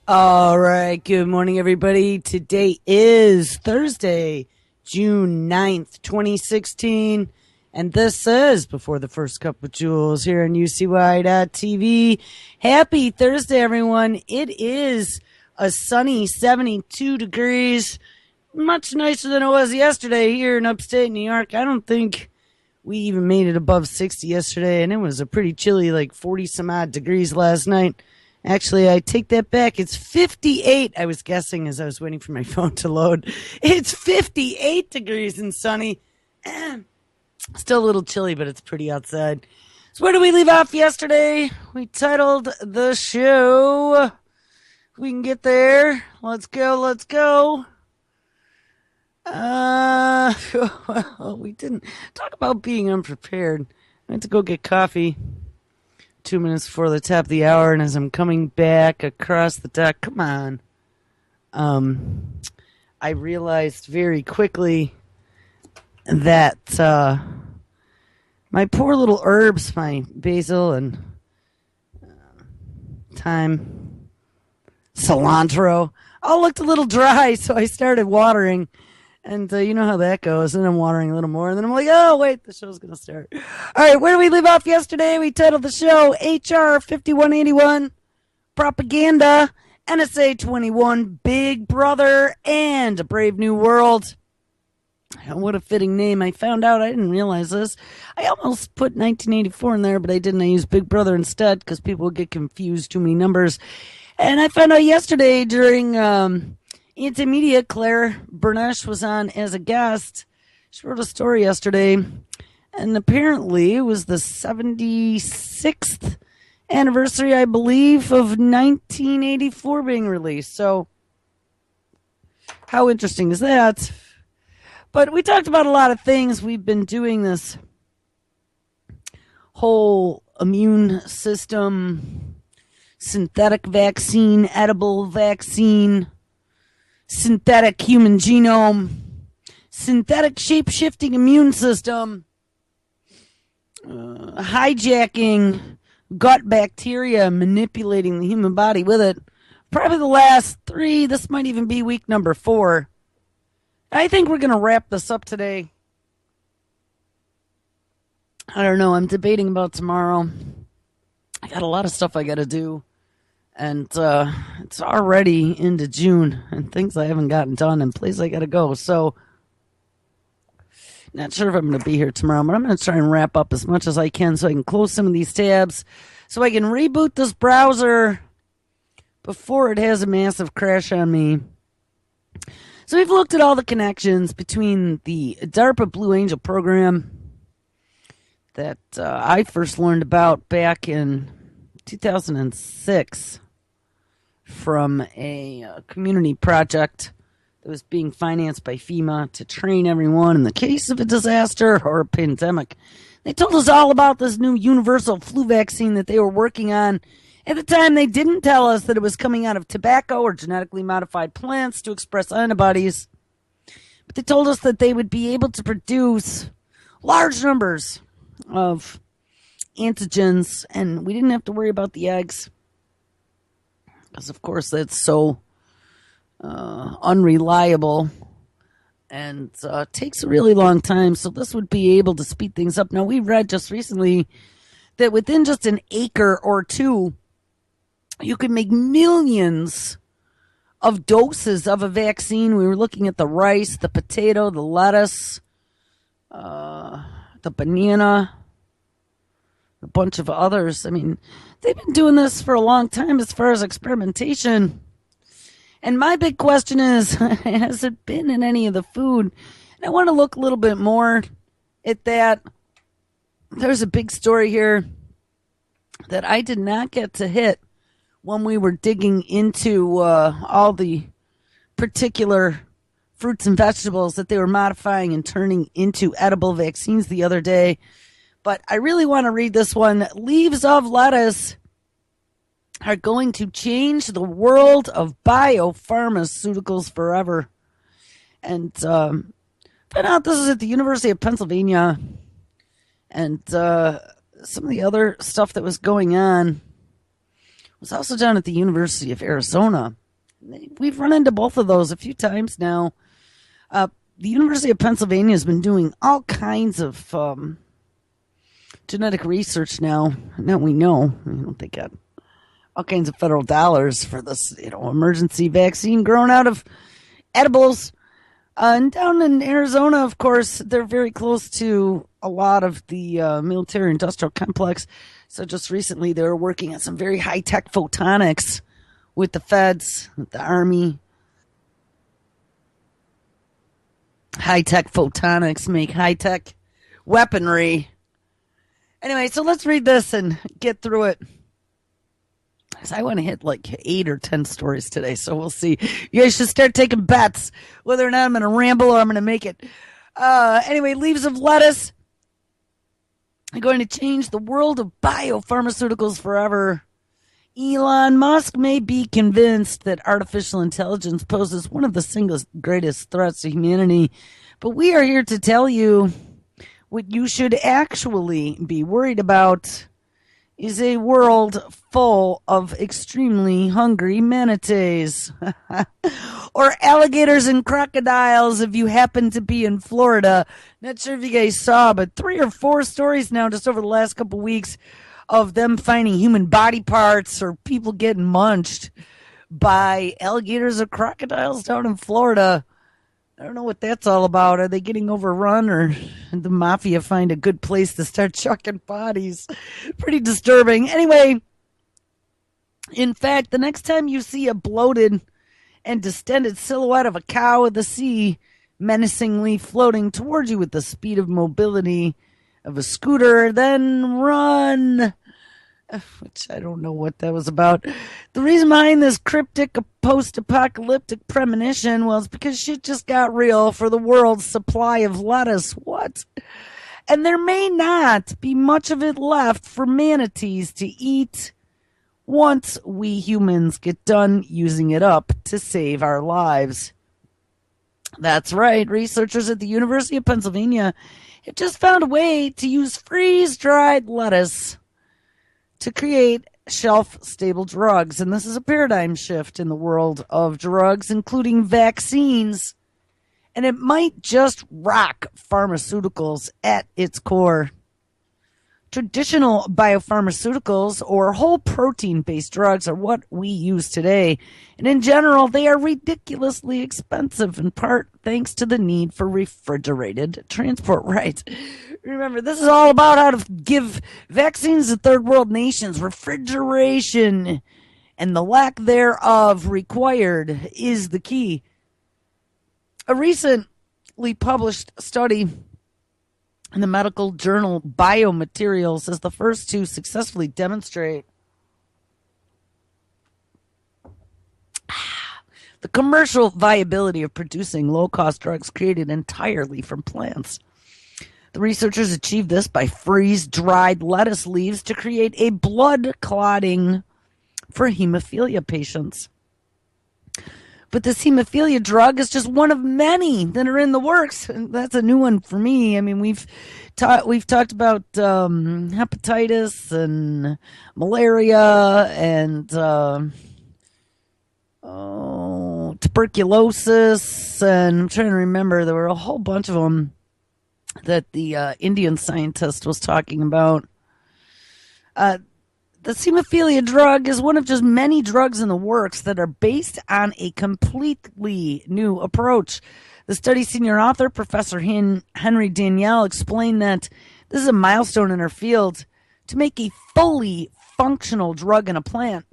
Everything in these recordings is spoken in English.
All right. Good morning, everybody. Today is Thursday, June 9th, 2016. And this is Before the First Cup of Jewels here on UCY.TV. Happy Thursday, everyone. It is a sunny 72 degrees. Much nicer than it was yesterday here in upstate New York. I don't think we even made it above 60 yesterday. And it was a pretty chilly, like 40 some odd degrees last night. Actually, I take that back. It's 58. I was guessing as I was waiting for my phone to load. It's 58 degrees and sunny. Still a little chilly, but it's pretty outside. So where did we leave off yesterday? We titled the show. We can get there. Let's go. Well, we didn't talk about being unprepared. I went to go get coffee 2 minutes before the top of the hour, and as I'm coming back across the deck, come on, I realized very quickly that my poor little herbs, my basil and thyme, cilantro, all looked a little dry, so I started watering. And you know how that goes. And I'm watering a little more. And then I'm like, oh, wait, the show's going to start. All right, where did we leave off yesterday? We titled the show HR 5181, Propaganda, NSA 21, Big Brother, and A Brave New World. What a fitting name. I found out, I didn't realize this. I almost put 1984 in there, but I didn't. I used Big Brother instead because people would get confused, too many numbers. And I found out yesterday during Anti-Media, Claire Bernesh was on as a guest. She wrote a story yesterday, and apparently it was the 76th anniversary, I believe, of 1984 being released. So, how interesting is that? But we talked about a lot of things. We've been doing this whole immune system, synthetic vaccine, edible vaccine, synthetic human genome, synthetic shape-shifting immune system, hijacking gut bacteria, manipulating the human body with it. Probably the last 3, this might even be week number 4. I think we're going to wrap this up today. I don't know, I'm debating about tomorrow. I got a lot of stuff I got to do. And it's already into June, and things I haven't gotten done, and places I got to go. So, not sure if I'm going to be here tomorrow, but I'm going to try and wrap up as much as I can so I can close some of these tabs, so I can reboot this browser before it has a massive crash on me. So we've looked at all the connections between the DARPA Blue Angel program that I first learned about back in 2006. From a community project that was being financed by FEMA to train everyone in the case of a disaster or a pandemic. They told us all about this new universal flu vaccine that they were working on. At the time, they didn't tell us that it was coming out of tobacco or genetically modified plants to express antibodies. But they told us that they would be able to produce large numbers of antigens, and we didn't have to worry about the eggs. Because, of course, that's so unreliable and takes a really long time. So this would be able to speed things up. Now, we read just recently that within just an acre or two, you could make millions of doses of a vaccine. We were looking at the rice, the potato, the lettuce, the banana, a bunch of others. I mean, they've been doing this for a long time as far as experimentation. And my big question is, has it been in any of the food? And I want to look a little bit more at that. There's a big story here that I did not get to hit when we were digging into all the particular fruits and vegetables that they were modifying and turning into edible vaccines the other day. But I really want to read this one. Leaves of lettuce are going to change the world of biopharmaceuticals forever. And found out this is at the University of Pennsylvania. And some of the other stuff that was going on was also down at the University of Arizona. We've run into both of those a few times now. The University of Pennsylvania has been doing all kinds of genetic research now. Now we know. I don't think all kinds of federal dollars for this, emergency vaccine grown out of edibles. And down in Arizona, of course, they're very close to a lot of the military-industrial complex. So just recently, they were working on some very high-tech photonics with the feds, with the Army. High-tech photonics make high-tech weaponry. Anyway, so let's read this and get through it. I want to hit like 8 or 10 stories today, so we'll see. You guys should start taking bets whether or not I'm going to ramble or I'm going to make it. Anyway, leaves of lettuce are going to change the world of biopharmaceuticals forever. Elon Musk may be convinced that artificial intelligence poses one of the single greatest threats to humanity, but we are here to tell you what you should actually be worried about is a world full of extremely hungry manatees or alligators and crocodiles if you happen to be in Florida. Not sure if you guys saw, but 3 or 4 stories now just over the last couple weeks of them finding human body parts or people getting munched by alligators or crocodiles down in Florida. I don't know what that's all about. Are they getting overrun or did the mafia find a good place to start chucking bodies? Pretty disturbing. Anyway, in fact, the next time you see a bloated and distended silhouette of a cow of the sea menacingly floating towards you with the speed of mobility of a scooter, then run. Which I don't know what that was about. The reason behind this cryptic post-apocalyptic premonition was because shit just got real for the world's supply of lettuce. What? And there may not be much of it left for manatees to eat once we humans get done using it up to save our lives. That's right. Researchers at the University of Pennsylvania have just found a way to use freeze-dried lettuce to create shelf-stable drugs. And this is a paradigm shift in the world of drugs, including vaccines. And it might just rock pharmaceuticals at its core. Traditional biopharmaceuticals or whole protein-based drugs are what we use today. And in general, they are ridiculously expensive, in part thanks to the need for refrigerated transport. Right. Remember, this is all about how to give vaccines to third world nations. Refrigeration and the lack thereof required is the key. A recently published study in the medical journal Biomaterials is the first to successfully demonstrate the commercial viability of producing low-cost drugs created entirely from plants. The researchers achieved this by freeze-dried lettuce leaves to create a blood clotting for hemophilia patients. But this hemophilia drug is just one of many that are in the works. And that's a new one for me. I mean, we've talked about hepatitis and malaria and tuberculosis. And I'm trying to remember, there were a whole bunch of them that the Indian scientist was talking about. The hemophilia drug is one of just many drugs in the works that are based on a completely new approach. The study's senior author, Professor Henry Danielle, explained that this is a milestone in our field to make a fully functional drug in a plant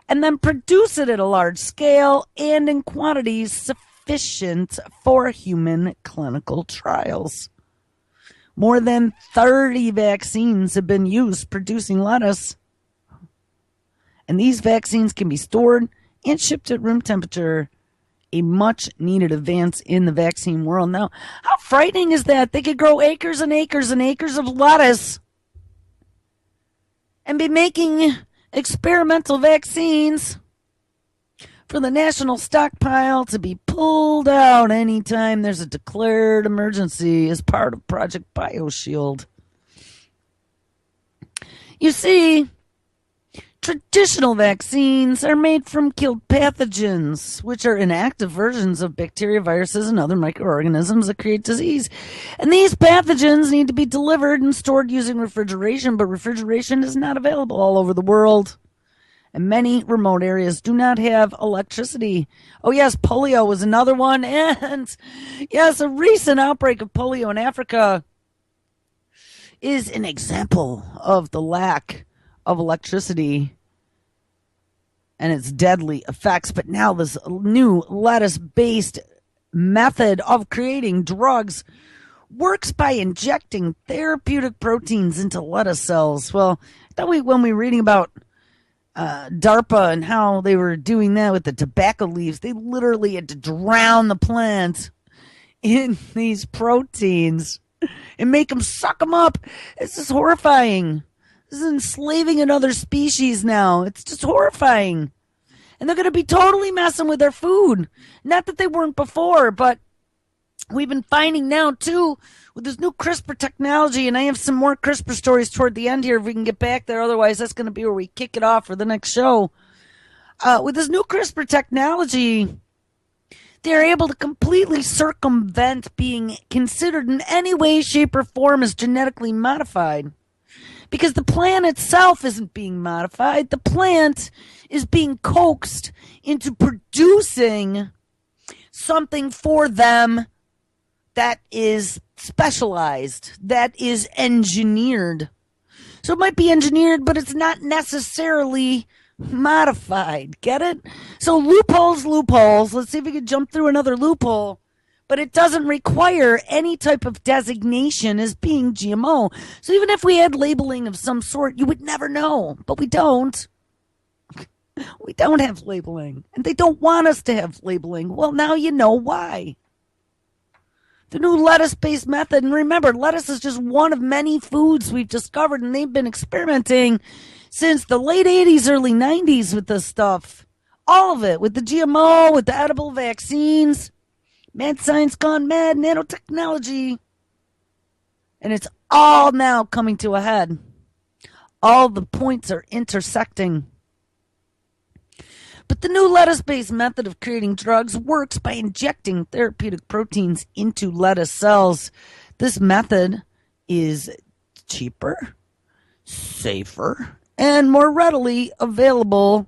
and then produce it at a large scale and in quantities sufficient for human clinical trials. More than 30 vaccines have been used producing lettuce. And these vaccines can be stored and shipped at room temperature, a much needed advance in the vaccine world. Now, how frightening is that? They could grow acres and acres and acres of lettuce and be making experimental vaccines for the national stockpile to be pulled out anytime there's a declared emergency as part of Project BioShield. You see, Traditional vaccines are made from killed pathogens, which are inactive versions of bacteria, viruses, and other microorganisms that create disease. And these pathogens need to be delivered and stored using refrigeration, but refrigeration is not available all over the world. And many remote areas do not have electricity. Oh, yes, polio was another one. And yes, a recent outbreak of polio in Africa is an example of the lack of electricity and its deadly effects. But now this new lettuce-based method of creating drugs works by injecting therapeutic proteins into lettuce cells. Well, when we were reading about DARPA and how they were doing that with the tobacco leaves, they literally had to drown the plant in these proteins and make them suck them up. It's just horrifying. This is enslaving another species now. It's just horrifying. And they're going to be totally messing with their food. Not that they weren't before, but we've been finding now, too, with this new CRISPR technology, and I have some more CRISPR stories toward the end here if we can get back there. Otherwise, that's going to be where we kick it off for the next show. With this new CRISPR technology, they're able to completely circumvent being considered in any way, shape, or form as genetically modified. Because the plant itself isn't being modified. The plant is being coaxed into producing something for them that is specialized, that is engineered. So it might be engineered, but it's not necessarily modified. Get it? So loopholes. Let's see if we can jump through another loophole. But it doesn't require any type of designation as being GMO. So even if we had labeling of some sort, you would never know. But we don't. We don't have labeling. And they don't want us to have labeling. Well, now you know why. The new lettuce-based method, and remember, lettuce is just one of many foods we've discovered, and they've been experimenting since the late 80s, early 90s with this stuff. All of it, with the GMO, with the edible vaccines. Mad science gone mad, nanotechnology. And it's all now coming to a head. All the points are intersecting. But the new lettuce-based method of creating drugs works by injecting therapeutic proteins into lettuce cells. This method is cheaper, safer, and more readily available,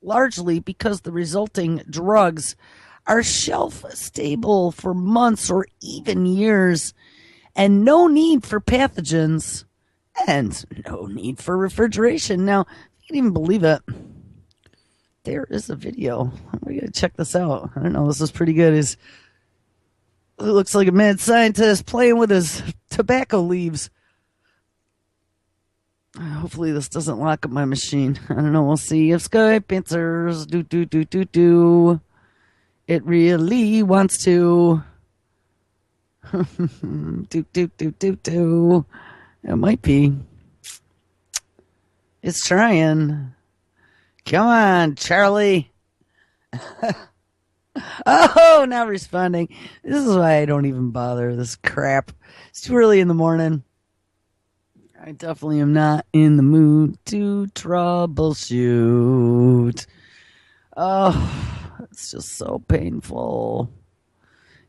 largely because the resulting drugs are shelf stable for months or even years, and no need for pathogens, and no need for refrigeration. Now, you can even believe it. There is a video. We gotta check this out. I don't know. This is pretty good. It looks like a mad scientist playing with his tobacco leaves. Hopefully this doesn't lock up my machine. I don't know. We'll see if Skype answers. Do. It really wants to. do. It might be. It's trying. Come on, Charlie. Oh, now responding. This is why I don't even bother this crap. It's too early in the morning. I definitely am not in the mood to troubleshoot. Oh, it's just so painful.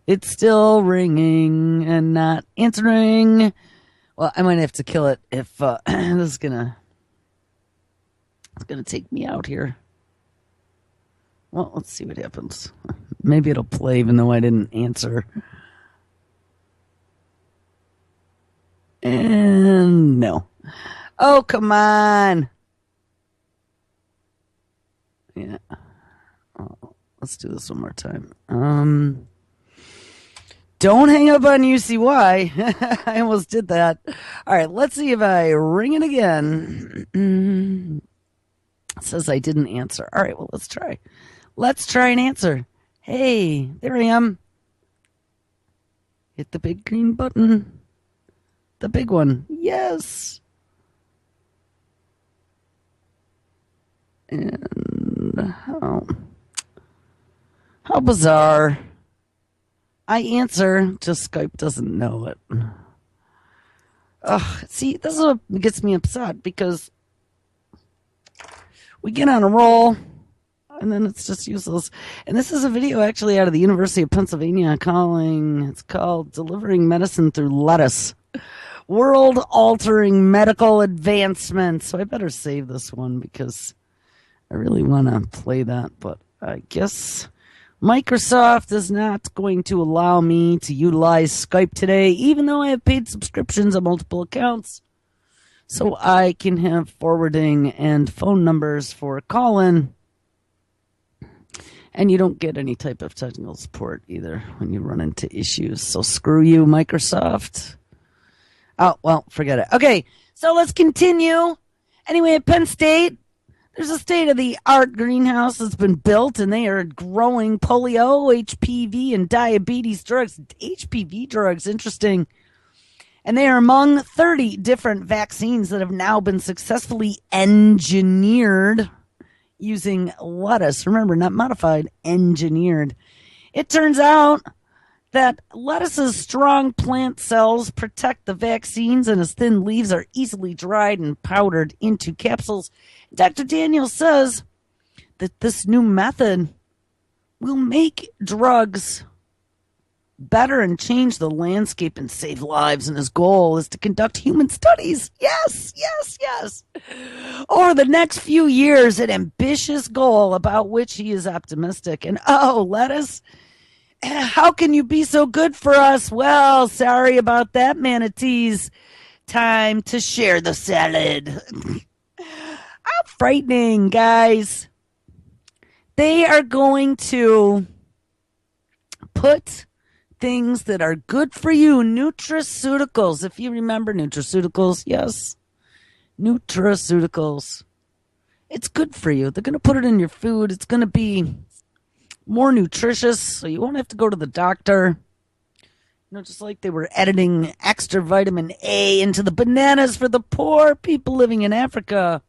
It's still ringing and not answering. Well, I might have to kill it if this is gonna take me out here. Well, let's see what happens. Maybe it'll play even though I didn't answer. And no. Oh, come on. Yeah. Oh, let's do this one more time. Don't hang up on UCY. I almost did that. All right, let's see if I ring it again. It says I didn't answer. All right, well, let's try. Let's try and answer. Hey, there I am. Hit the big green button. The big one. Yes. And how bizarre. I answer, just Skype doesn't know it. Ugh, see, this is what gets me upset because we get on a roll, and then it's just useless. And this is a video actually out of the University of Pennsylvania it's called Delivering Medicine Through Lettuce. World-altering medical advancements. So I better save this one because I really want to play that. But I guess Microsoft is not going to allow me to utilize Skype today, even though I have paid subscriptions on multiple accounts. So I can have forwarding and phone numbers for call-in. And you don't get any type of technical support either when you run into issues. So screw you, Microsoft. Oh, well, forget it. Okay, so let's continue. Anyway, at Penn State, there's a state-of-the-art greenhouse that's been built, and they are growing polio, HPV, and diabetes drugs. HPV drugs, interesting. And they are among 30 different vaccines that have now been successfully engineered using lettuce. Remember, not modified, engineered. It turns out that lettuce's strong plant cells protect the vaccines, and its thin leaves are easily dried and powdered into capsules. Dr. Daniel says that this new method will make drugs better and change the landscape and save lives, and his goal is to conduct human studies. Yes, yes, yes. Over the next few years, an ambitious goal about which he is optimistic. And lettuce, how can you be so good for us? Well, sorry about that, manatees. Time to share the salad. How frightening, guys. They are going to put things that are good for you, nutraceuticals. If you remember nutraceuticals, yes. Nutraceuticals. It's good for you. They're going to put it in your food. It's going to be more nutritious, so you won't have to go to the doctor. Just like they were editing extra vitamin A into the bananas for the poor people living in Africa.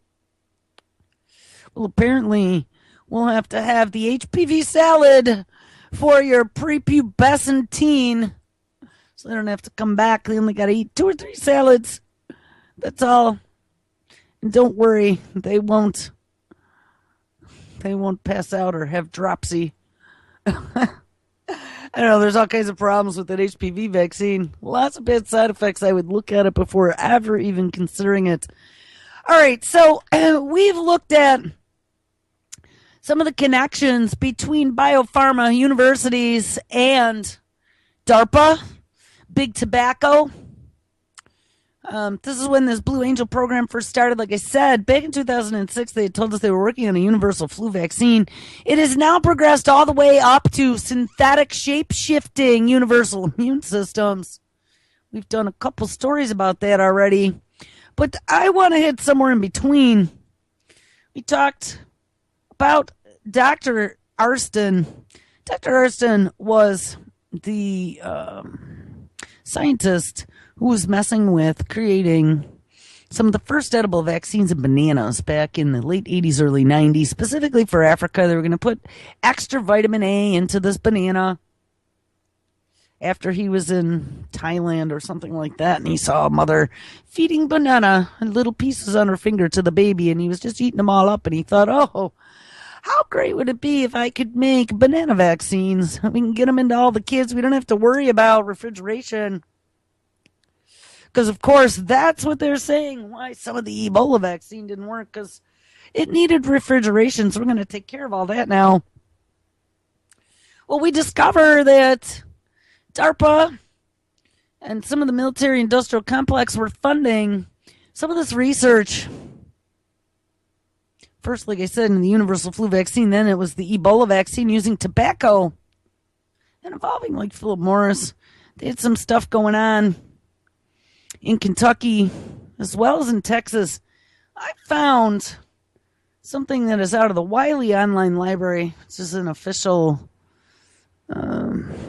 Well, apparently, we'll have to have the HPV salad for your prepubescent teen, so they don't have to come back. They only got to eat 2 or 3 salads. That's all. And don't worry, they won't pass out or have dropsy. I don't know, there's all kinds of problems with that HPV vaccine. Lots of bad side effects. I would look at it before ever even considering it. All right, so we've looked at some of the connections between biopharma universities and DARPA, big tobacco. This is when this Blue Angel program first started. Like I said, back in 2006, they had told us they were working on a universal flu vaccine. It has now progressed all the way up to synthetic shape-shifting universal immune systems. We've done a couple stories about that already. But I want to hit somewhere in between. We talked about Dr. Arntzen. Dr. Arntzen was the scientist who was messing with creating some of the first edible vaccines of bananas back in the late 80s, early 90s, specifically for Africa. They were going to put extra vitamin A into this banana after he was in Thailand or something like that, and he saw a mother feeding banana and little pieces on her finger to the baby, and he was just eating them all up, and he thought, oh, how great would it be if I could make banana vaccines? We can get them into all the kids. We don't have to worry about refrigeration. Because, of course, that's what they're saying, why some of the Ebola vaccine didn't work, because it needed refrigeration, so we're going to take care of all that now. Well, we discover that DARPA and some of the military-industrial complex were funding some of this research. First, like I said, in the universal flu vaccine, then it was the Ebola vaccine using tobacco and involving, like, Philip Morris. They had some stuff going on in Kentucky, as well as in Texas. I found something that is out of the Wiley Online Library. It's just an official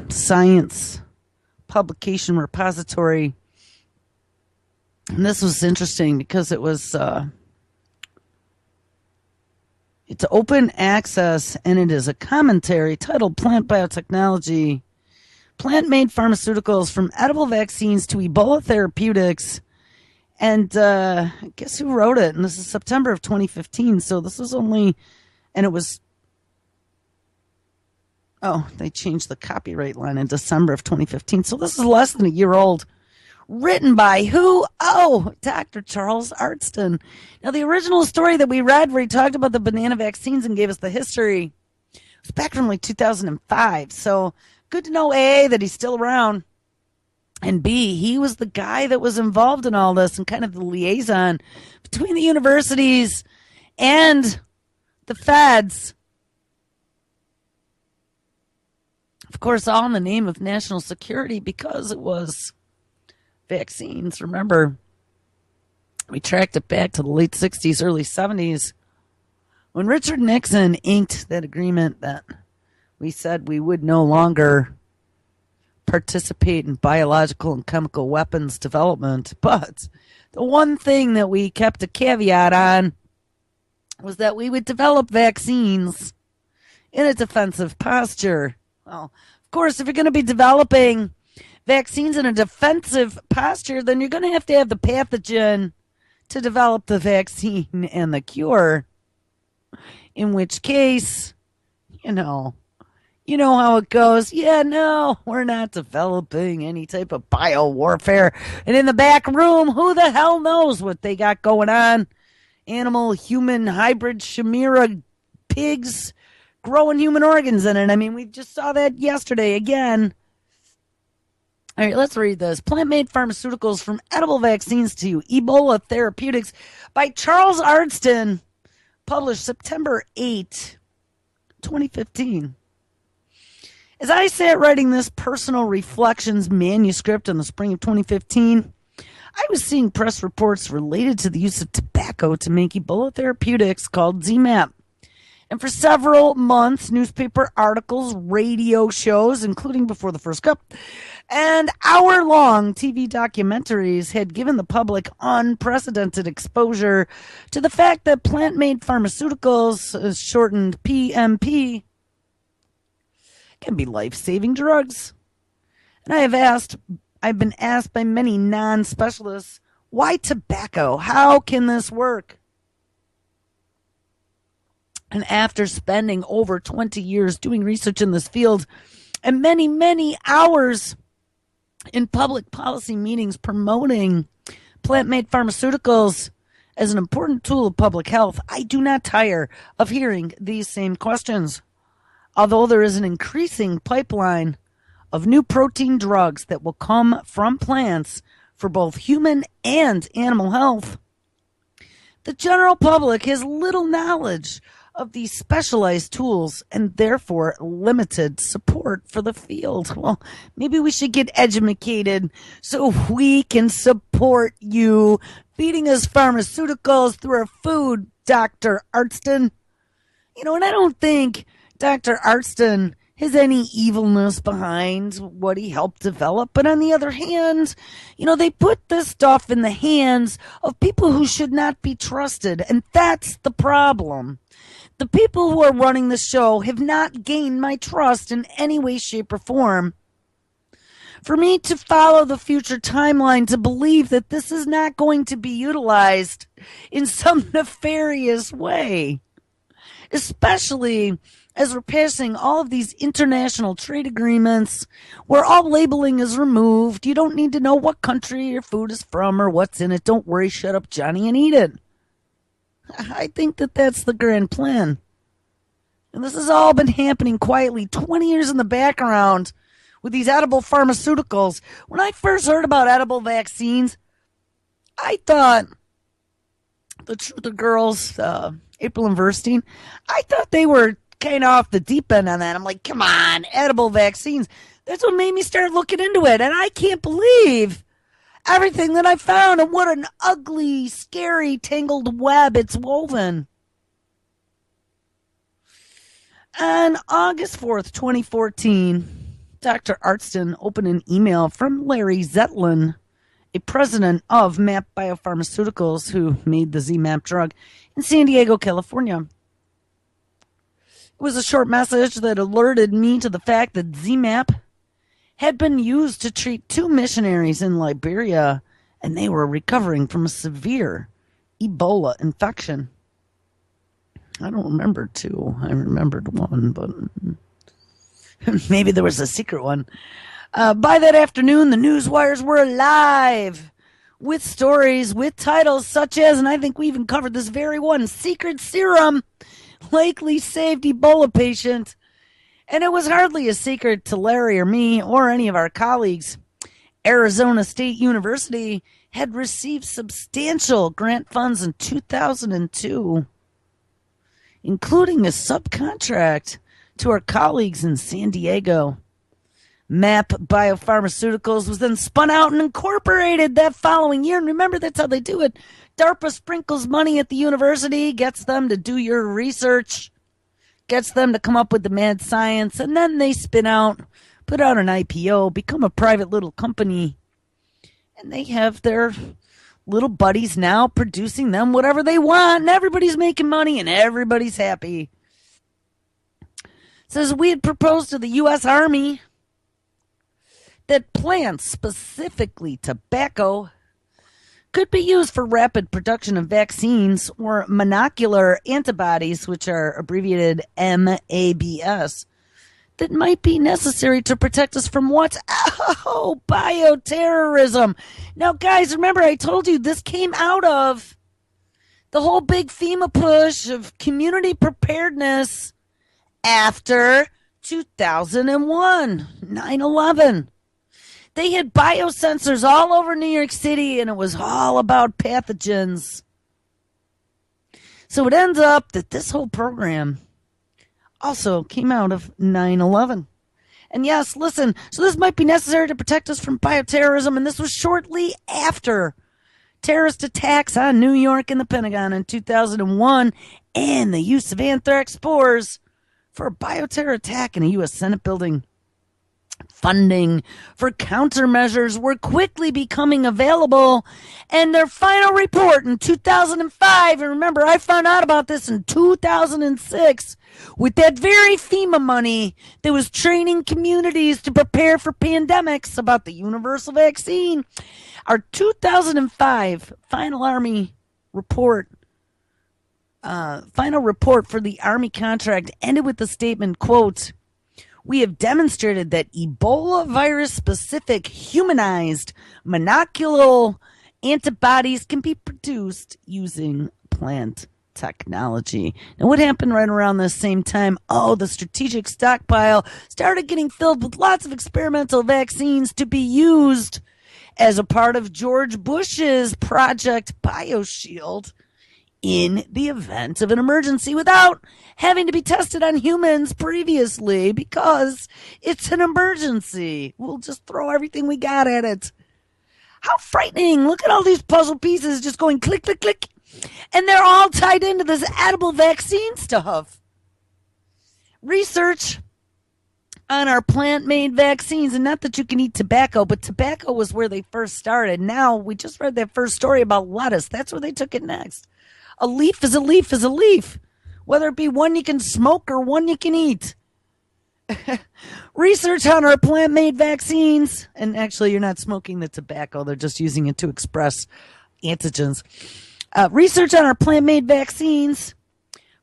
science publication repository. And this was interesting because it was it's open access, and it is a commentary titled Plant Biotechnology, Plant-Made Pharmaceuticals from Edible Vaccines to Ebola Therapeutics. And guess who wrote it? And this is September of 2015. So this was only, and it was, oh, they changed the copyright line in December of 2015. So this is less than a year old. Written by who? Oh, Dr. Charles Arntzen. Now, the original story that we read where he talked about the banana vaccines and gave us the history was back from like 2005. So good to know, A, that he's still around. And B, he was the guy that was involved in all this and kind of the liaison between the universities and the feds. Of course, all in the name of national security because it was vaccines. Remember, we tracked it back to the late 60s, early 70s when Richard Nixon inked that agreement that we said we would no longer participate in biological and chemical weapons development. But the one thing that we kept a caveat on was that we would develop vaccines in a defensive posture. Well, of course, if you're going to be developing vaccines in a defensive posture, then you're going to have the pathogen to develop the vaccine and the cure. In which case, you know how it goes. Yeah, no, we're not developing any type of biowarfare. And in the back room, who the hell knows what they got going on? Animal, human, hybrid, chimera, pigs, growing human organs in it. I mean, we just saw that yesterday again. All right, let's read this. Plant-made pharmaceuticals from edible vaccines to Ebola therapeutics by Charles Arntzen, published September 8, 2015. As I sat writing this personal reflections manuscript in the spring of 2015, I was seeing press reports related to the use of tobacco to make Ebola therapeutics called ZMapp. And for several months, newspaper articles, radio shows, including Before the First Cup, and hour-long TV documentaries had given the public unprecedented exposure to the fact that plant-made pharmaceuticals, shortened PMP, can be life-saving drugs. And I've been asked by many non-specialists, why tobacco? How can this work? And after spending over 20 years doing research in this field and many, many hours in public policy meetings promoting plant-made pharmaceuticals as an important tool of public health, I do not tire of hearing these same questions. Although there is an increasing pipeline of new protein drugs that will come from plants for both human and animal health, the general public has little knowledge of these specialized tools and therefore limited support for the field. Well, maybe we should get educated so we can support you feeding us pharmaceuticals through our food, Dr. Arntzen. And I don't think Dr. Arntzen has any evilness behind what he helped develop. But on the other hand, they put this stuff in the hands of people who should not be trusted. And that's the problem. The people who are running the show have not gained my trust in any way, shape, or form. For me to follow the future timeline, to believe that this is not going to be utilized in some nefarious way, especially as we're passing all of these international trade agreements where all labeling is removed. You don't need to know what country your food is from or what's in it. Don't worry, shut up, Johnny, and eat it. I think that that's the grand plan. And this has all been happening quietly, 20 years in the background with these edible pharmaceuticals. When I first heard about edible vaccines, I thought the Truth of Girls, April and Verstein, I thought they were kind of off the deep end on that. I'm like, come on, edible vaccines. That's what made me start looking into it. And I can't believe everything that I found and what an ugly, scary, tangled web it's woven. On August 4th, 2014, Dr. Arntzen opened an email from Larry Zetlin, a president of MAP Biopharmaceuticals, who made the ZMapp drug, in San Diego, California. It was a short message that alerted me to the fact that ZMapp had been used to treat 2 missionaries in Liberia and they were recovering from a severe Ebola infection. I don't remember two. I remembered one, but maybe there was a secret one. By that afternoon, the news wires were alive with stories with titles such as, and I think we even covered this very one, Secret Serum likely saved Ebola patient. And it was hardly a secret to Larry or me or any of our colleagues. Arizona State University had received substantial grant funds in 2002, including a subcontract to our colleagues in San Diego. MAP Biopharmaceuticals was then spun out and incorporated that following year. And remember, that's how they do it. DARPA sprinkles money at the university, gets them to do your research, gets them to come up with the mad science, and then they spin out, put out an IPO, become a private little company, and they have their little buddies now producing them whatever they want, and everybody's making money, and everybody's happy. It says we had proposed to the U.S. Army that plants, specifically tobacco, could be used for rapid production of vaccines or monocular antibodies, which are abbreviated MABS, that might be necessary to protect us from what? Oh, bioterrorism. Now, guys, remember I told you this came out of the whole big FEMA push of community preparedness after 2001, 9/11. They had biosensors all over New York City, and it was all about pathogens. So it ends up that this whole program also came out of 9/11. And yes, listen, so this might be necessary to protect us from bioterrorism, and this was shortly after terrorist attacks on New York and the Pentagon in 2001 and the use of anthrax spores for a bioterror attack in a U.S. Senate building. Funding for countermeasures were quickly becoming available, and their final report in 2005, and remember I found out about this in 2006, with that very FEMA money that was training communities to prepare for pandemics about the universal vaccine. Our 2005 final Army report, final report for the Army contract ended with the statement, quote, "We have demonstrated that Ebola virus specific humanized monocular antibodies can be produced using plant technology." Now, what happened right around this same time? Oh, the strategic stockpile started getting filled with lots of experimental vaccines to be used as a part of George Bush's Project BioShield in the event of an emergency without having to be tested on humans previously, because it's an emergency. We'll just throw everything we got at it. How frightening. Look at all these puzzle pieces just going click, click, click. And they're all tied into this edible vaccine stuff. Research on our plant-made vaccines, and not that you can eat tobacco, but tobacco was where they first started. Now, we just read that first story about lettuce. That's where they took it next. A leaf is a leaf is a leaf, whether it be one you can smoke or one you can eat. Research on our plant-made vaccines, and actually you're not smoking the tobacco, they're just using it to express antigens. Research on our plant-made vaccines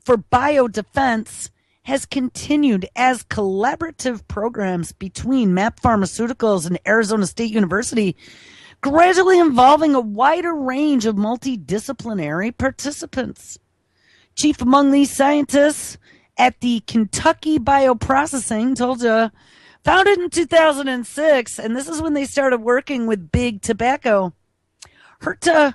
for biodefense has continued as collaborative programs between MAP Pharmaceuticals and Arizona State University, gradually involving a wider range of multidisciplinary participants. Chief among these scientists at the Kentucky Bioprocessing, told you, founded in 2006, and this is when they started working with big tobacco. Herta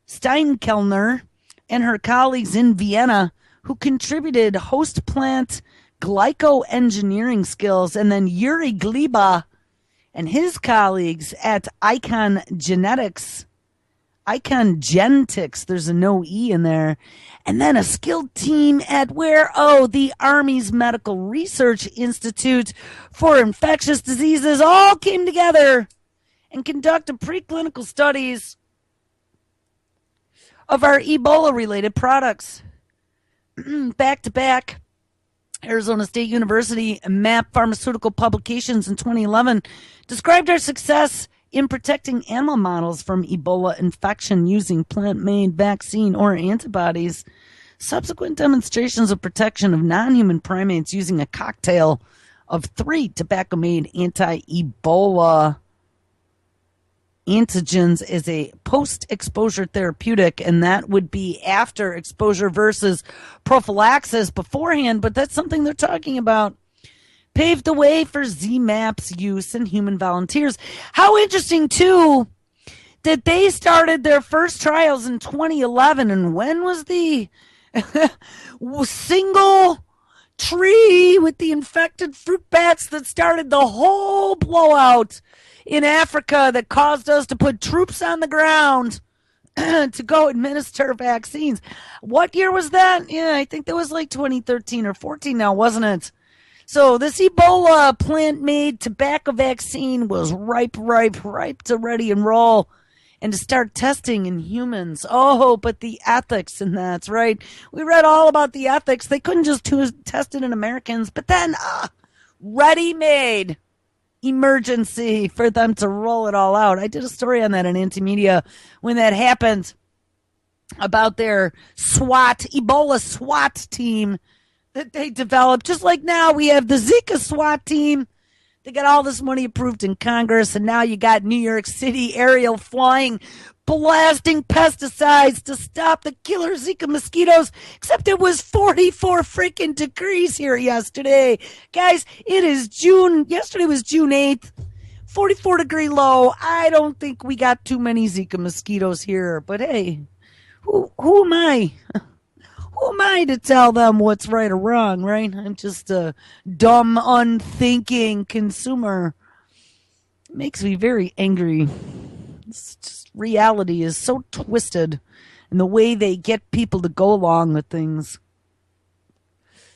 Steinkellner and her colleagues in Vienna, who contributed host plant glycoengineering skills, and then Yuri Gleba and his colleagues at Icon Genetics, there's a no E in there, and then a skilled team at where? Oh, the Army's Medical Research Institute for Infectious Diseases all came together and conducted preclinical studies of our Ebola-related products. Back to back, Arizona State University MAP Pharmaceutical Publications in 2011 described our success in protecting animal models from Ebola infection using plant-made vaccine or antibodies. Subsequent demonstrations of protection of non-human primates using a cocktail of 3 tobacco-made anti-Ebola antigens is a post-exposure therapeutic, and that would be after exposure versus prophylaxis beforehand, but that's something they're talking about. Paved the way for ZMAP's use in human volunteers. How interesting, too, that they started their first trials in 2011, and when was the single tree with the infected fruit bats that started the whole blowout in Africa that caused us to put troops on the ground to go administer vaccines? What year was that? Yeah, I think that was like 2013 or 14 now, wasn't it? So this Ebola plant-made tobacco vaccine was ripe to ready and roll and to start testing in humans. Oh, but the ethics, and that's right. We read all about the ethics. They couldn't just test it in Americans, but then ready-made emergency for them to roll it all out. I did a story on that in Anti-Media when that happened about their Ebola SWAT team that they developed. Just like now we have the Zika SWAT team. They got all this money approved in Congress, and now you got New York City aerial flying, blasting pesticides to stop the killer Zika mosquitoes, except it was 44 freaking degrees here yesterday. Guys, it is June. Yesterday was June 8th. 44-degree low. I don't think we got too many Zika mosquitoes here, but hey, who am I? Who am I to tell them what's right or wrong, right? I'm just a dumb, unthinking consumer. It makes me very angry. It's just, reality is so twisted in the way they get people to go along with things.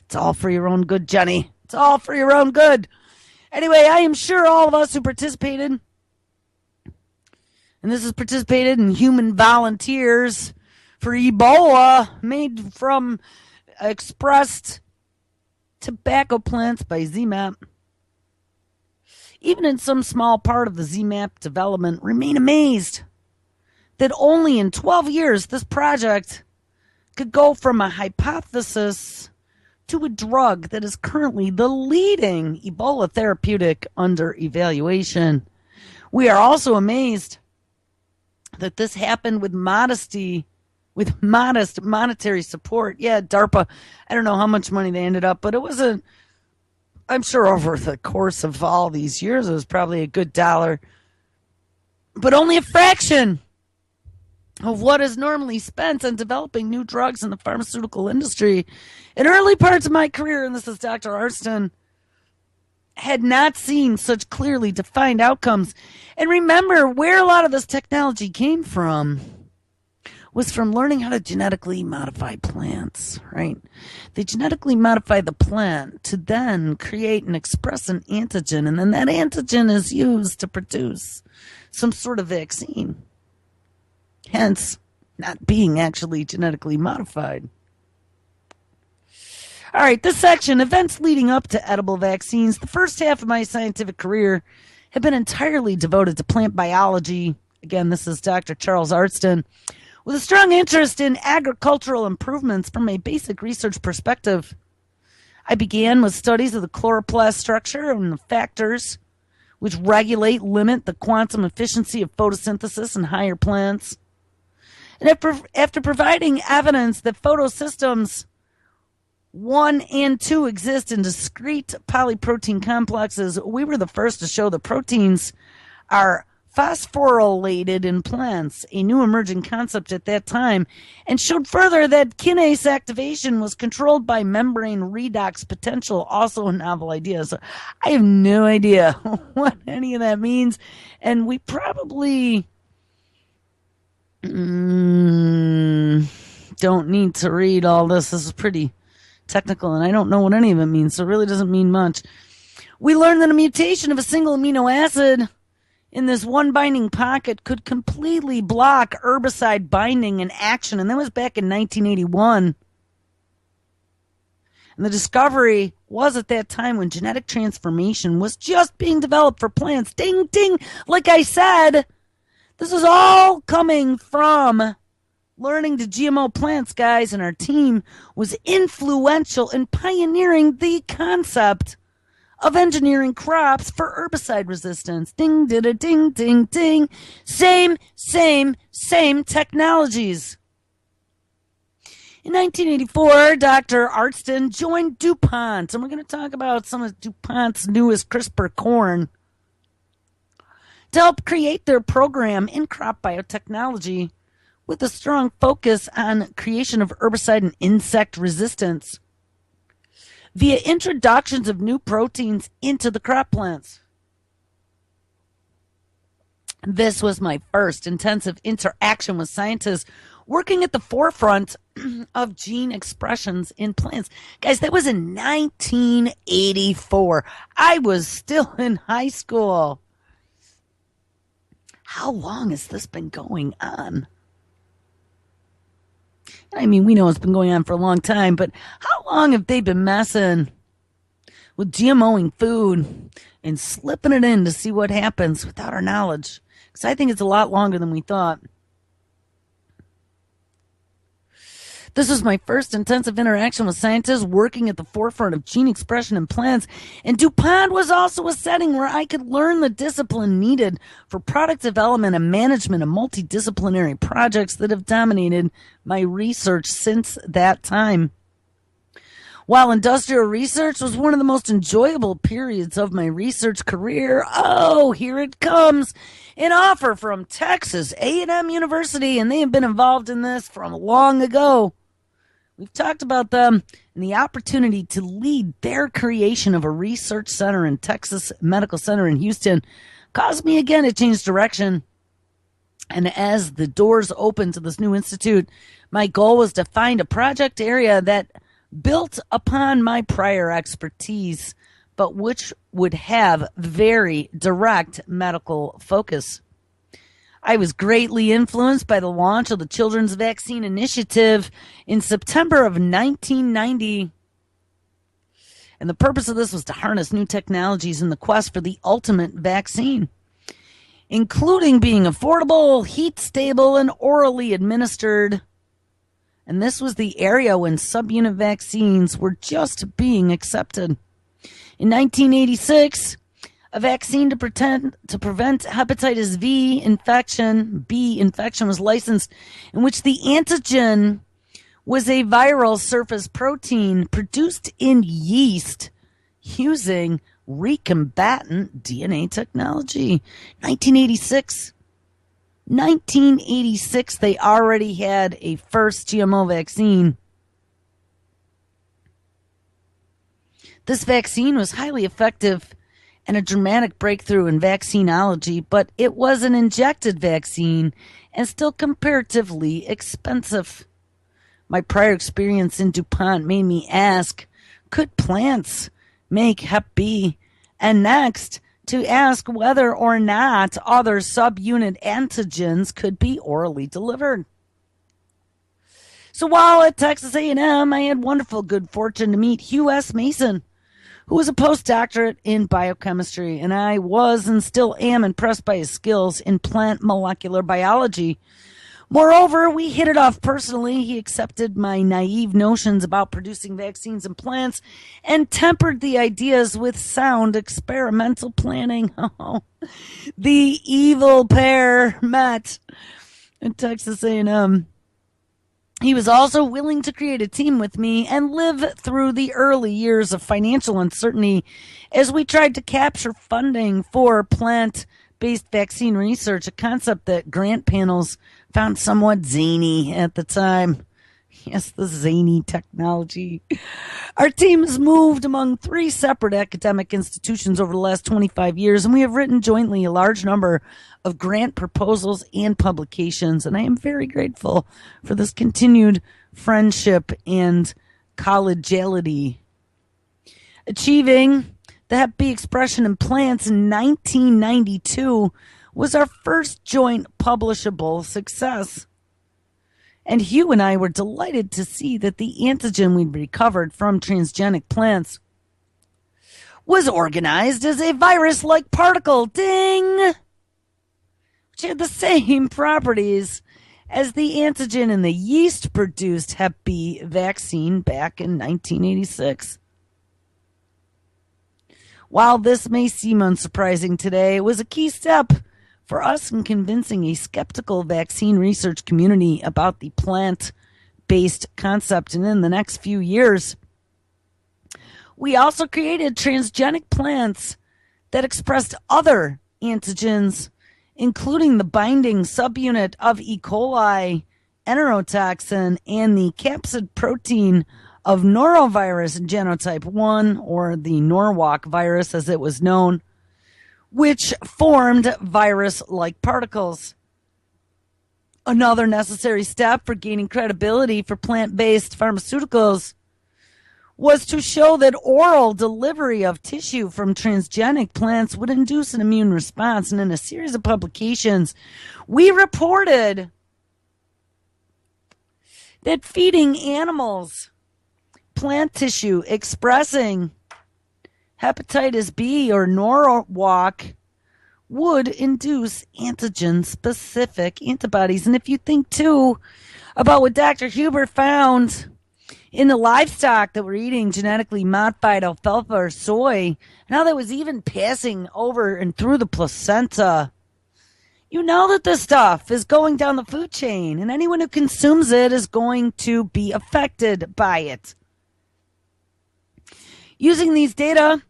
It's all for your own good, Jenny. It's all for your own good. Anyway, I am sure all of us who participated, and this is participated in human volunteers for Ebola made from expressed tobacco plants by ZMAP, even in some small part of the ZMAP development, remain amazed that only in 12 years this project could go from a hypothesis to a drug that is currently the leading Ebola therapeutic under evaluation. We are also amazed that this happened with modest monetary support. Yeah, DARPA, I don't know how much money they ended up, but it was I'm sure over the course of all these years, it was probably a good dollar, but only a fraction of what is normally spent on developing new drugs in the pharmaceutical industry. In early parts of my career, and this is Dr. Arntzen, had not seen such clearly defined outcomes. And remember, where a lot of this technology came from was from learning how to genetically modify plants, right? They genetically modify the plant to then create and express an antigen, and then that antigen is used to produce some sort of vaccine. Hence, not being actually genetically modified. All right, this section, events leading up to edible vaccines. The first half of my scientific career have been entirely devoted to plant biology. Again, this is Dr. Charles Arntzen. With a strong interest in agricultural improvements from a basic research perspective, I began with studies of the chloroplast structure and the factors which limit the quantum efficiency of photosynthesis in higher plants. And after providing evidence that photosystems 1 and 2 exist in discrete polyprotein complexes, we were the first to show that proteins are phosphorylated in plants, a new emerging concept at that time, and showed further that kinase activation was controlled by membrane redox potential, also a novel idea. So I have no idea what any of that means, and we probably don't need to read all this. This is pretty technical, and I don't know what any of it means, so it really doesn't mean much. We learned that a mutation of a single amino acid in this one binding pocket could completely block herbicide binding and action, and that was back in 1981. And the discovery was at that time when genetic transformation was just being developed for plants. Ding, ding. Like I said, this is all coming from learning to GMO plants, guys, and our team was influential in pioneering the concept of engineering crops for herbicide resistance. Ding, ding, ding, ding, ding. Same technologies. In 1984, Dr. Arntzen joined DuPont, and we're going to talk about some of DuPont's newest CRISPR corn to help create their program in crop biotechnology with a strong focus on creation of herbicide and insect resistance via introductions of new proteins into the crop plants. This was my first intensive interaction with scientists working at the forefront of gene expressions in plants. Guys, that was in 1984. I was still in high school. How long has this been going on? I mean, we know it's been going on for a long time, but how long have they been messing with GMOing food and slipping it in to see what happens without our knowledge? Because I think it's a lot longer than we thought. This was my first intensive interaction with scientists working at the forefront of gene expression in plants, and DuPont was also a setting where I could learn the discipline needed for product development and management of multidisciplinary projects that have dominated my research since that time. While industrial research was one of the most enjoyable periods of my research career, oh, here it comes, an offer from Texas A&M University, and they have been involved in this from long ago. We've talked about them and the opportunity to lead their creation of a research center in Texas Medical Center in Houston caused me again to change direction. And as the doors opened to this new institute, my goal was to find a project area that built upon my prior expertise, but which would have very direct medical focus. I was greatly influenced by the launch of the Children's Vaccine Initiative in September of 1990. And the purpose of this was to harness new technologies in the quest for the ultimate vaccine, including being affordable, heat stable, and orally administered. And this was the area when subunit vaccines were just being accepted. In 1986, a vaccine to prevent hepatitis B infection was licensed, in which the antigen was a viral surface protein produced in yeast using recombinant DNA technology. 1986, they already had a first GMO vaccine. This vaccine was highly effective and a dramatic breakthrough in vaccinology, but it was an injected vaccine and still comparatively expensive. My prior experience in DuPont made me ask, could plants make Hep B? And next, to ask whether or not other subunit antigens could be orally delivered. So while at Texas A&M, I had wonderful good fortune to meet Hugh S. Mason, who was a postdoctorate in biochemistry, and I was and still am impressed by his skills in plant molecular biology. Moreover, we hit it off personally. He accepted my naive notions about producing vaccines in plants and tempered the ideas with sound experimental planning. Oh, the evil pair met at Texas A&M. He was also willing to create a team with me and live through the early years of financial uncertainty as we tried to capture funding for plant-based vaccine research, a concept that grant panels found somewhat zany at the time. Yes, the zany technology. Our team has moved among 3 separate academic institutions over the last 25 years, and we have written jointly a large number of grant proposals and publications, and I am very grateful for this continued friendship and collegiality. Achieving the Hep B expression in plants in 1992 was our first joint publishable success. And Hugh and I were delighted to see that the antigen we'd recovered from transgenic plants was organized as a virus-like particle, ding, which had the same properties as the antigen in the yeast-produced Hep B vaccine back in 1986. While this may seem unsurprising today, it was a key step for us in convincing a skeptical vaccine research community about the plant-based concept. And in the next few years, we also created transgenic plants that expressed other antigens, including the binding subunit of E. coli enterotoxin and the capsid protein of norovirus genotype 1, or the Norwalk virus as it was known, which formed virus-like particles. Another necessary step for gaining credibility for plant-based pharmaceuticals was to show that oral delivery of tissue from transgenic plants would induce an immune response. And in a series of publications, we reported that feeding animals plant tissue expressing hepatitis B or Norwalk would induce antigen-specific antibodies. And if you think, too, about what Dr. Huber found in the livestock that were eating genetically modified alfalfa or soy, and how that was even passing over and through the placenta, you know that this stuff is going down the food chain, and anyone who consumes it is going to be affected by it. Using these data,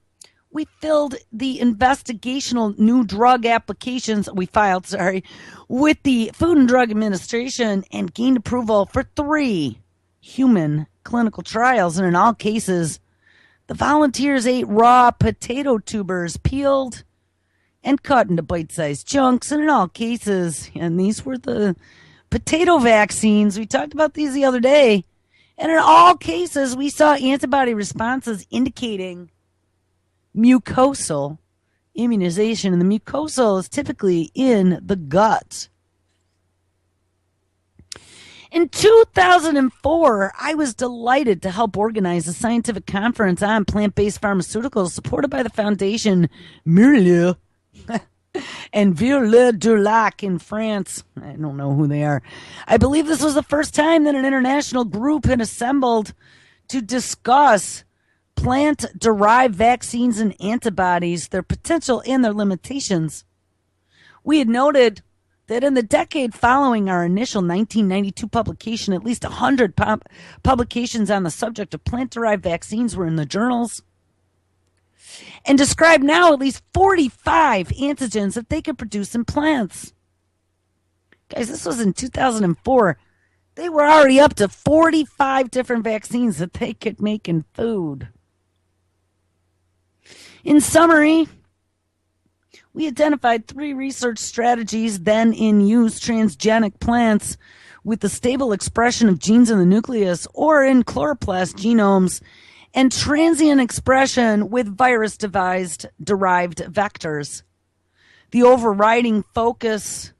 we filed the investigational new drug applications, with the Food and Drug Administration and gained approval for 3 human clinical trials. And in all cases, the volunteers ate raw potato tubers, peeled and cut into bite-sized chunks. And in all cases, and these were the potato vaccines, we talked about these the other day, and in all cases, we saw antibody responses indicating mucosal immunization. And the mucosal is typically in the gut. In 2004, I was delighted to help organize a scientific conference on plant-based pharmaceuticals supported by the Foundation Murlieu and Vieux du Lac in France. I don't know who they are. I believe this was the first time that an international group had assembled to discuss plant-derived vaccines and antibodies, their potential and their limitations. We had noted that in the decade following our initial 1992 publication, at least 100 publications on the subject of plant-derived vaccines were in the journals, and describe now at least 45 antigens that they could produce in plants. Guys, this was in 2004. They were already up to 45 different vaccines that they could make in food. In summary, we identified 3 research strategies then in use: transgenic plants with the stable expression of genes in the nucleus or in chloroplast genomes, and transient expression with virus-derived vectors. The overriding focus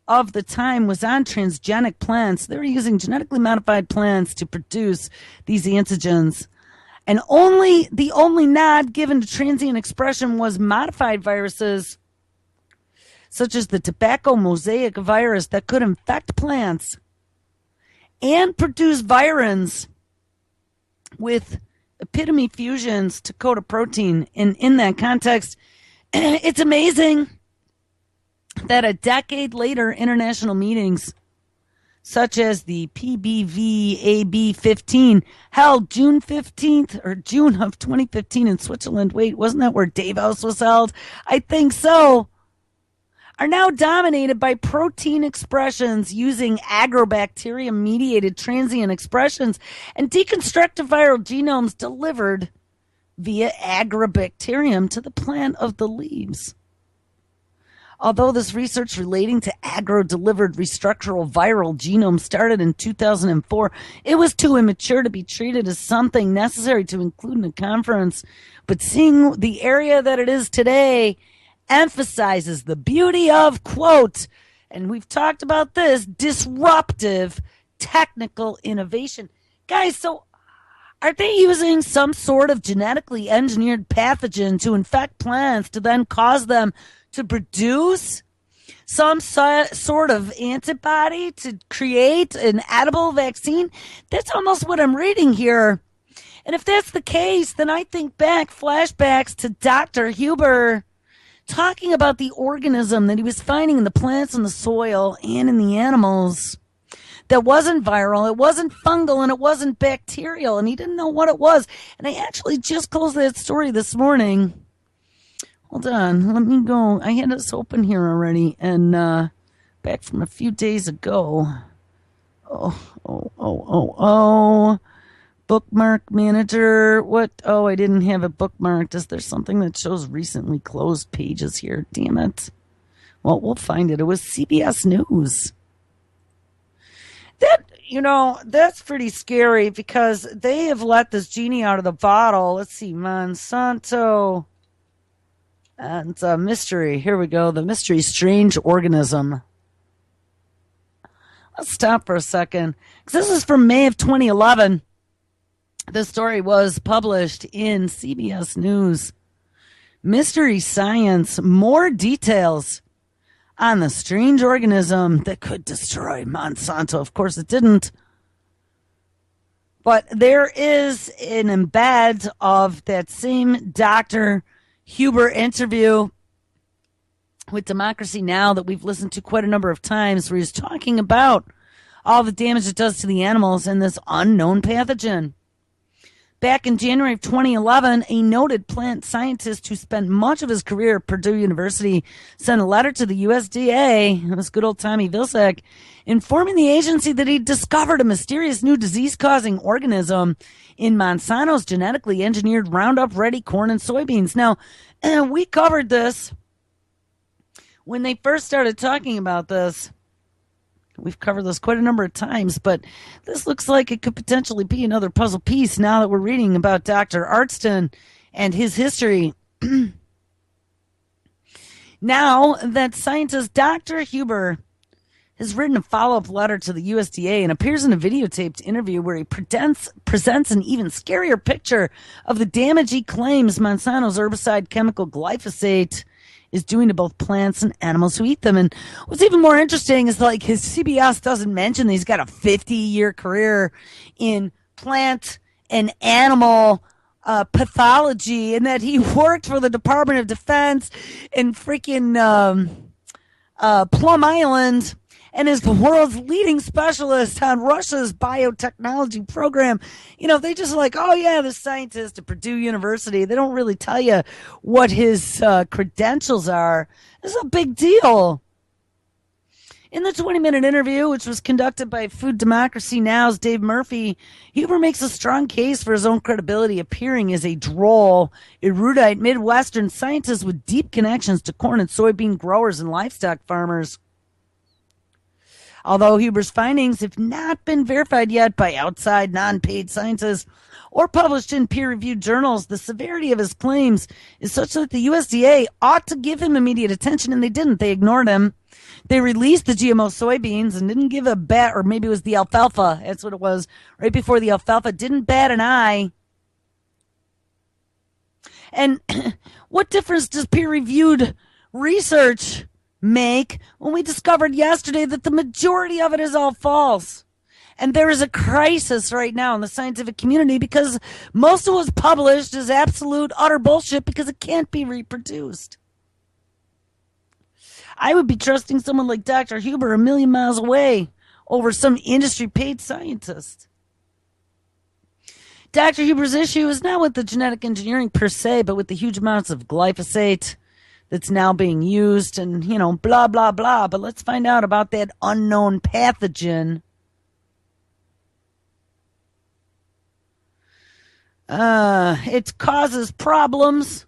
of the time was on transgenic plants. They were using genetically modified plants to produce these antigens. And the only nod given to transient expression was modified viruses, such as the tobacco mosaic virus that could infect plants and produce virins with epitome fusions to code a protein. And in that context, it's amazing that a decade later, international meetings such as the PBVAB15 held June 15th or June of 2015 in Switzerland. Wait, wasn't that where Davos was held? I think so. Are now dominated by protein expressions using agrobacterium-mediated transient expressions and deconstructive viral genomes delivered via agrobacterium to the plant of the leaves. Although this research relating to agro-delivered restructural viral genomes started in 2004, it was too immature to be treated as something necessary to include in a conference. But seeing the area that it is today emphasizes the beauty of, quote, and we've talked about this, disruptive technical innovation. Guys, so are they using some sort of genetically engineered pathogen to infect plants to then cause them to produce some sort of antibody to create an edible vaccine? That's almost what I'm reading here. And if that's the case, then I think flashbacks to Dr. Huber talking about the organism that he was finding in the plants and the soil and in the animals that wasn't viral, it wasn't fungal, and it wasn't bacterial, and he didn't know what it was. And I actually just closed that story this morning. Hold on, let me go. I had this open here already, and back from a few days ago. Bookmark manager. What? Oh, I didn't have it bookmarked. Is there something that shows recently closed pages here? Damn it. Well, we'll find it. It was CBS News. That's pretty scary because they have let this genie out of the bottle. Let's see, Monsanto. And it's a mystery. Here we go. The mystery strange organism. Let's stop for a second. Because this is from May of 2011. This story was published in CBS News. Mystery Science. More details on the strange organism that could destroy Monsanto. Of course, it didn't. But there is an embed of that same Dr. Huber interview with Democracy Now! That we've listened to quite a number of times, where he's talking about all the damage it does to the animals and this unknown pathogen. Back in January of 2011, a noted plant scientist who spent much of his career at Purdue University sent a letter to the USDA, this good old Tommy Vilsack, informing the agency that he'd discovered a mysterious new disease-causing organism in Monsanto's genetically engineered Roundup-ready corn and soybeans. Now, we covered this when they first started talking about this. We've covered this quite a number of times, but this looks like it could potentially be another puzzle piece now that we're reading about Dr. Arntzen and his history. Now that scientist Dr. Huber has written a follow-up letter to the USDA and appears in a videotaped interview where he presents an even scarier picture of the damage he claims Monsanto's herbicide chemical glyphosate is doing to both plants and animals who eat them. And what's even more interesting is like his CBS doesn't mention that he's got a 50-year career in plant and animal pathology, and that he worked for the Department of Defense in freaking Plum Island and is the world's leading specialist on Russia's biotechnology program. They just like, oh yeah, the scientist at Purdue University. They don't really tell you what his credentials are. This is a big deal. In the 20-minute interview, which was conducted by Food Democracy Now's Dave Murphy, Huber makes a strong case for his own credibility, appearing as a droll, erudite Midwestern scientist with deep connections to corn and soybean growers and livestock farmers. Although Huber's findings have not been verified yet by outside non-paid scientists or published in peer-reviewed journals, the severity of his claims is such that the USDA ought to give him immediate attention, and they didn't. They ignored him. They released the GMO soybeans and didn't give a bat, or maybe it was the alfalfa. That's what it was. Right before the alfalfa, didn't bat an eye. And what difference does peer-reviewed research make when we discovered yesterday that the majority of it is all false? And there is a crisis right now in the scientific community because most of what's published is absolute, utter bullshit because it can't be reproduced. I would be trusting someone like Dr. Huber a million miles away over some industry-paid scientist. Dr. Huber's issue is not with the genetic engineering per se, but with the huge amounts of glyphosate that's now being used and, blah, blah, blah. But let's find out about that unknown pathogen. It causes problems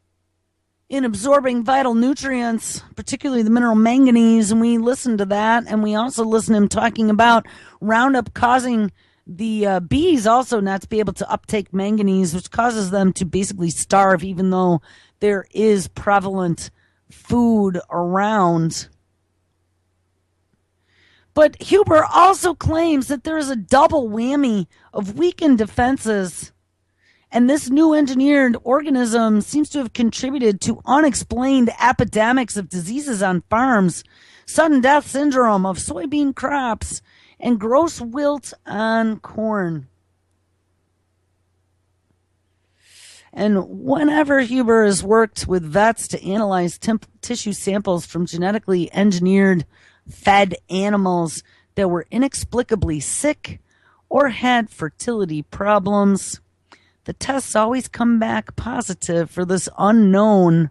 in absorbing vital nutrients, particularly the mineral manganese, and we listened to that, and we also listened to him talking about Roundup causing the bees also not to be able to uptake manganese, which causes them to basically starve, even though there is prevalent food around. But Huber also claims that there is a double whammy of weakened defenses, and this new engineered organism seems to have contributed to unexplained epidemics of diseases on farms, sudden death syndrome of soybean crops, and gross wilt on corn. And whenever Huber has worked with vets to analyze tissue samples from genetically engineered fed animals that were inexplicably sick or had fertility problems, the tests always come back positive for this unknown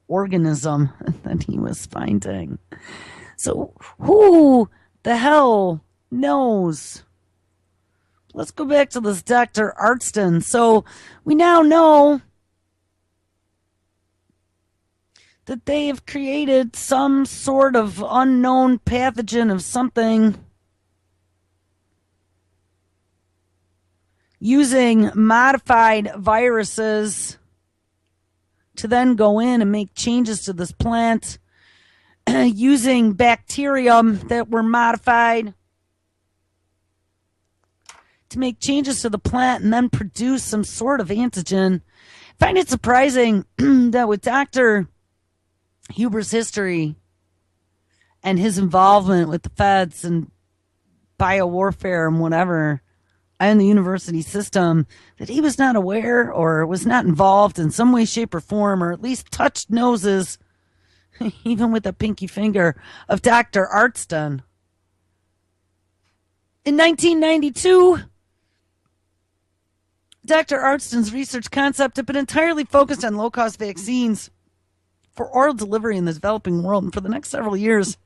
organism that he was finding. So who the hell knows? Let's go back to this Dr. Arntzen. So we now know that they have created some sort of unknown pathogen of something using modified viruses to then go in and make changes to this plant using bacterium that were modified to make changes to the plant and then produce some sort of antigen. I find it surprising that with Dr. Huber's history and his involvement with the feds and biowarfare and whatever and the university system, that he was not aware or was not involved in some way, shape, or form, or at least touched noses, even with a pinky finger, of Dr. Arntzen. In 1992, Dr. Arnstzen's research concept had been entirely focused on low-cost vaccines for oral delivery in the developing world, and for the next several years,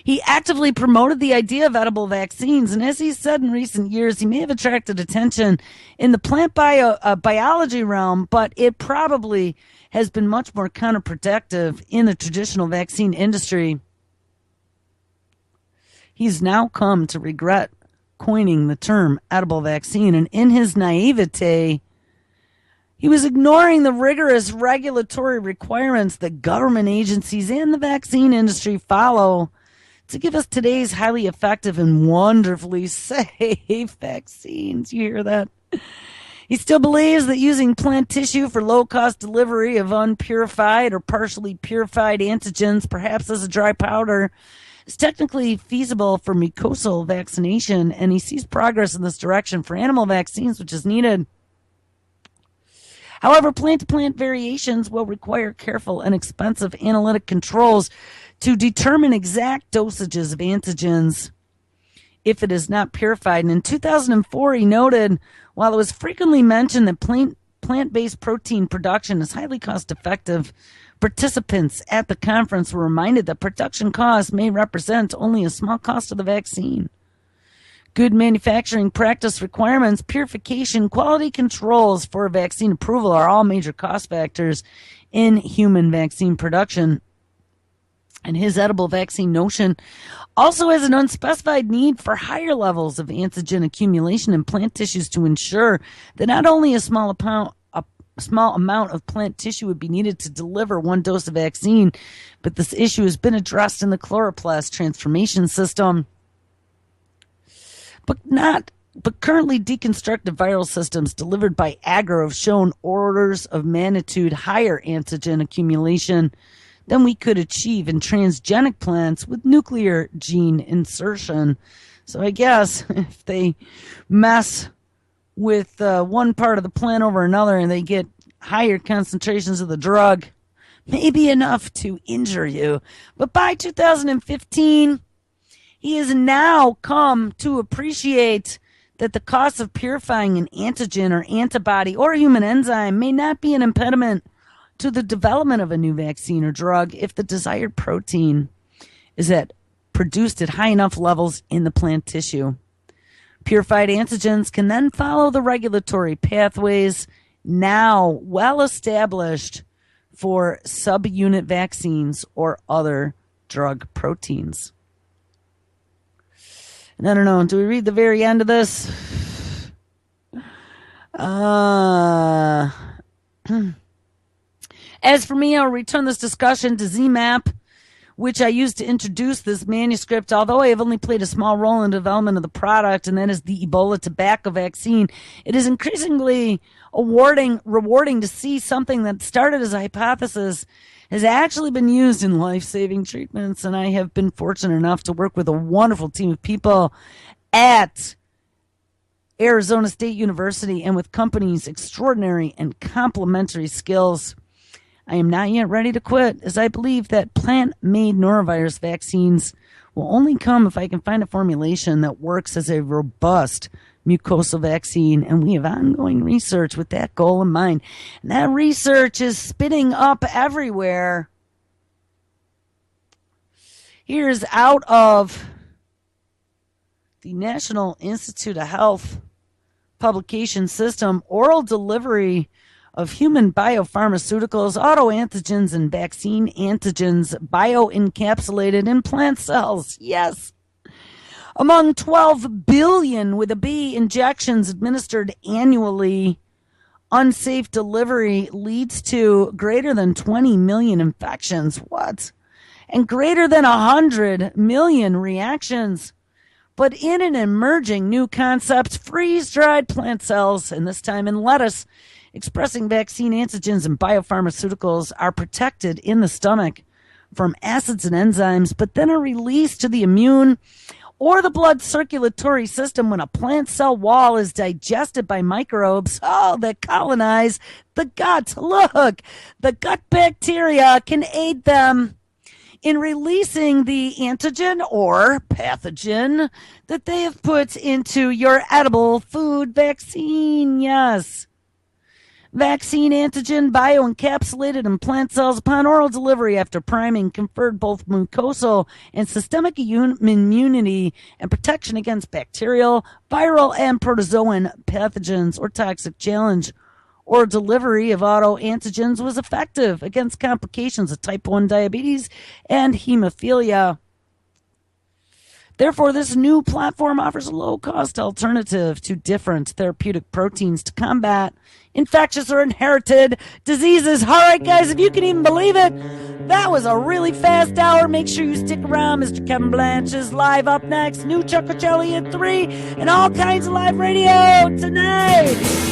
he actively promoted the idea of edible vaccines, and as he said in recent years, he may have attracted attention in the plant biology realm, but it probably has been much more counterproductive in the traditional vaccine industry. He's now come to regret coining the term edible vaccine, and in his naivete, he was ignoring the rigorous regulatory requirements that government agencies and the vaccine industry follow to give us today's highly effective and wonderfully safe vaccines. You hear that? He still believes that using plant tissue for low-cost delivery of unpurified or partially purified antigens, perhaps as a dry powder, is technically feasible for mucosal vaccination, and he sees progress in this direction for animal vaccines, which is needed. However, plant-to-plant variations will require careful and expensive analytic controls to determine exact dosages of antigens if it is not purified. And in 2004, he noted, while it was frequently mentioned that plant-based protein production is highly cost-effective, participants at the conference were reminded that production costs may represent only a small cost of the vaccine. Good manufacturing practice requirements, purification, quality controls for vaccine approval are all major cost factors in human vaccine production. And his edible vaccine notion also has an unspecified need for higher levels of antigen accumulation in plant tissues to ensure that not only a small amount of plant tissue would be needed to deliver one dose of vaccine, but this issue has been addressed in the chloroplast transformation system. But currently deconstructed viral systems delivered by agar have shown orders of magnitude higher antigen accumulation than we could achieve in transgenic plants with nuclear gene insertion. So I guess if they mess with one part of the plant over another and they get higher concentrations of the drug, maybe enough to injure you. But by 2015, he has now come to appreciate that the cost of purifying an antigen or antibody or human enzyme may not be an impediment to the development of a new vaccine or drug if the desired protein is produced at high enough levels in the plant tissue. Purified antigens can then follow the regulatory pathways now well established for subunit vaccines or other drug proteins. And I don't know, do we read the very end of this? As for me, I'll return this discussion to ZMAP, which I used to introduce this manuscript, although I have only played a small role in the development of the product, and that is the Ebola tobacco vaccine, it is increasingly rewarding to see something that started as a hypothesis has actually been used in life-saving treatments. And I have been fortunate enough to work with a wonderful team of people at Arizona State University and with companies' extraordinary and complementary skills. I am not yet ready to quit, as I believe that plant-made norovirus vaccines will only come if I can find a formulation that works as a robust mucosal vaccine, and we have ongoing research with that goal in mind. And that research is spitting up everywhere. Here's out of the National Institute of Health publication system: oral delivery of human biopharmaceuticals, autoantigens, and vaccine antigens bioencapsulated in plant cells. Yes. Among 12 billion with a B injections administered annually, unsafe delivery leads to greater than 20 million infections. What? And greater than 100 million reactions. But in an emerging new concept, freeze-dried plant cells, and this time in lettuce, expressing vaccine antigens and biopharmaceuticals, are protected in the stomach from acids and enzymes, but then are released to the immune or the blood circulatory system when a plant cell wall is digested by microbes that colonize the gut. Look, the gut bacteria can aid them in releasing the antigen or pathogen that they have put into your edible food vaccine. Yes. Vaccine antigen bioencapsulated in plant cells upon oral delivery after priming conferred both mucosal and systemic immunity and protection against bacterial, viral, and protozoan pathogens or toxic challenge. Or delivery of autoantigens was effective against complications of type 1 diabetes and hemophilia. Therefore, this new platform offers a low-cost alternative to different therapeutic proteins to combat infectious or inherited diseases. All right, guys, if you can even believe it, that was a really fast hour. Make sure you stick around. Mr. Kevin Blanche is live up next. New Chuck Jelly in 3 and all kinds of live radio tonight.